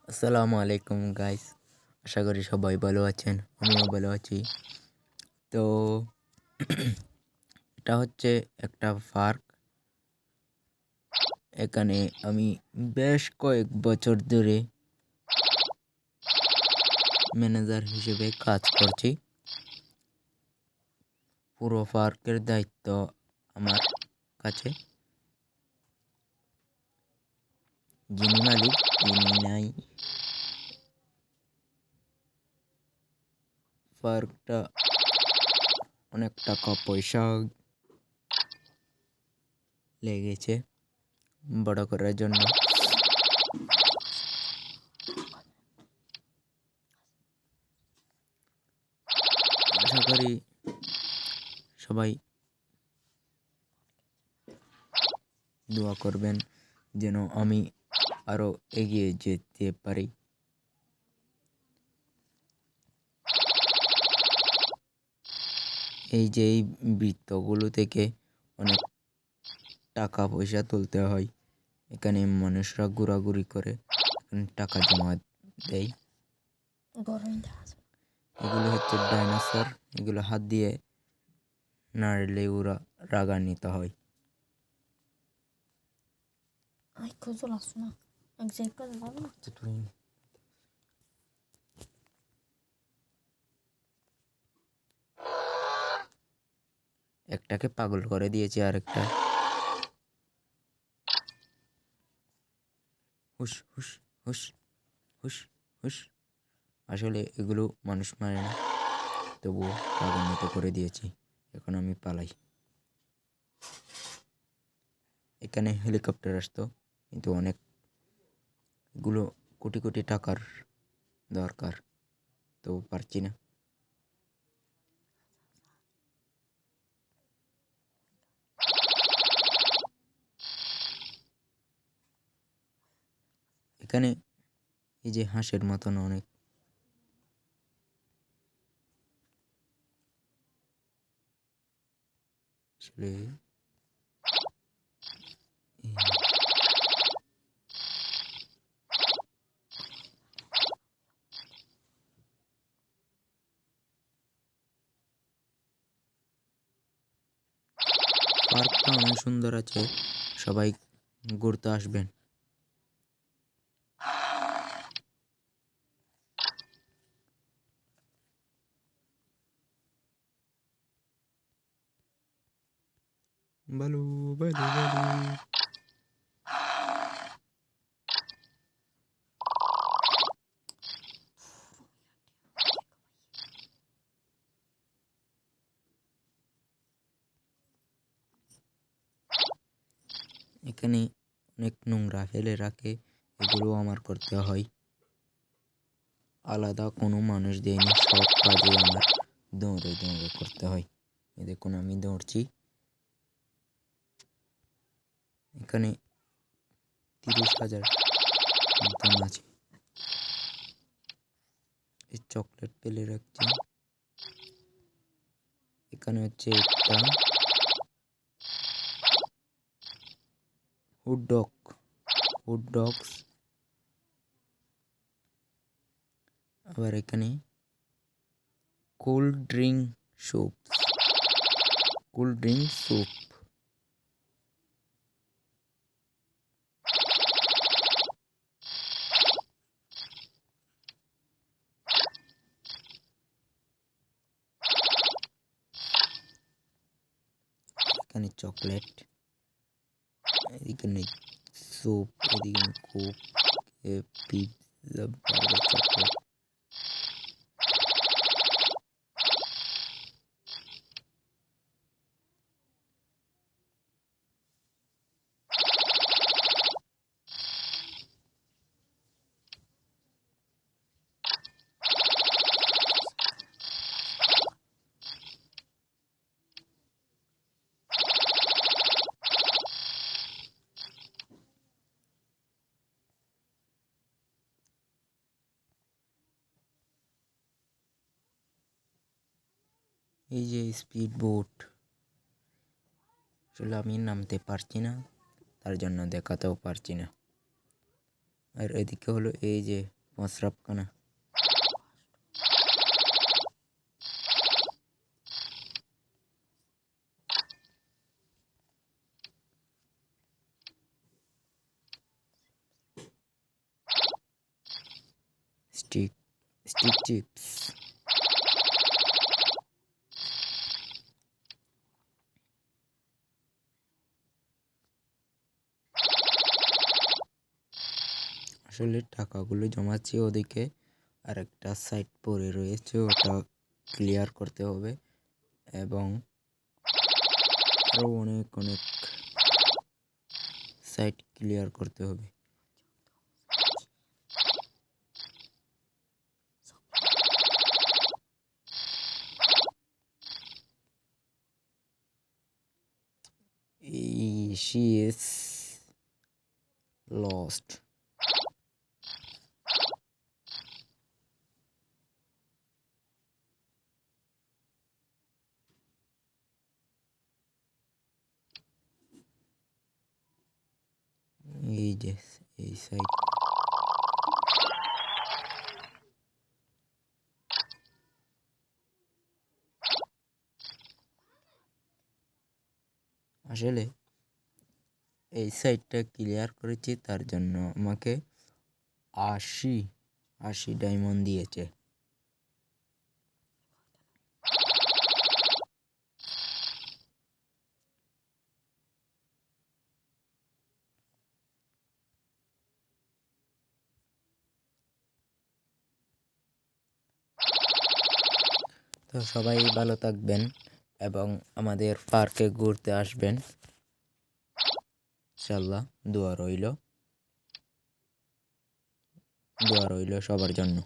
আসসালামু আলাইকুম গাইস। আশা করি সবাই ভালো আছেন, আমিও ভালো আছি। তো এটা হচ্ছে একটা পার্ক। এখানে আমি বেশ কয়েক বছর ধরে ম্যানেজার হিসেবে কাজ করছি। পুরো পার্কের দায়িত্ব আমার কাছে। যিনি মালিক তিনি নাই। পার্কটা অনেক টাকা পয়সা লেগেছে বড় করার জন্য। আশা করি সবাই দোয়া করবেন যেন আমি আরো এগিয়ে যেতে পারি। এই যে এই বৃত্তগুলো থেকে অনেক টাকা পয়সা তুলতে হয়। এখানে মানুষরা ঘোরাঘুরি করে টাকা জমা দেয়। এগুলো হচ্ছে ডাইনোসর। এগুলো হাত দিয়ে নাড়লে ওরা রাগান্বিত হয়। একটাকে পাগল করে দিয়েছে, আরেকটা হুস হুস হুস হুস হুস। আসলে এগুলো মানুষ মারে না, তবুও রাগান্বিত করে দিয়েছি। এখন আমি পালাই। এখানে হেলিকপ্টার আসতো, কিন্তু অনেক এগুলো কোটি কোটি টাকার দরকার, তো পারছি না। এখানে এই যে হাঁসের মতন অনেক আসলে পার্কটা অনেক সুন্দর আছে, সবাই ঘুরতে আসবেন। বালু বালু বালু। এখানে অনেক নোংরা ফেলে রাখে, এগুলো আমার করতে হয়। আলাদা কোনো মানুষ দেয়নি, সব কাজে আমার দৌড়ে দৌড়ে করতে হয়। এই দেখুন আমি দৌড়ছি। এখানে 30,000 দাম আছে। এই চকলেট পেলে রাখছি। এখানে হচ্ছে একটা হুড ডগস। আবার এখানে কোল্ড ড্রিঙ্ক স্যুপ। এখানে চকলেট, এখানে স্যুপ, এদিকে কোক, পিৎজা, বার্গার, চকলেট। এই যে স্পিড বোট, আসলে আমি নামতে পারছি না, তার জন্য দেখাতেও পারছি না। আর এদিকে হলো এই যে মশরাফখানা। Stick chips. আসলে টাকাগুলো জমাচ্ছি ওদিকে, আর একটা সাইট পড়ে রয়েছে, ওটা ক্লিয়ার করতে হবে এবং আরও অনেক সাইট ক্লিয়ার করতে হবে। She is lost. এই সাইট আসলে এই সাইটটা ক্লিয়ার করেছি, তার জন্য আমাকে 80 ডায়মন্ড দিয়েছে। তো সবাই ভালো থাকবেন এবং আমাদের পার্কে ঘুরতে আসবেন ইনশাল্লাহ। দোয়া রইল সবার জন্য।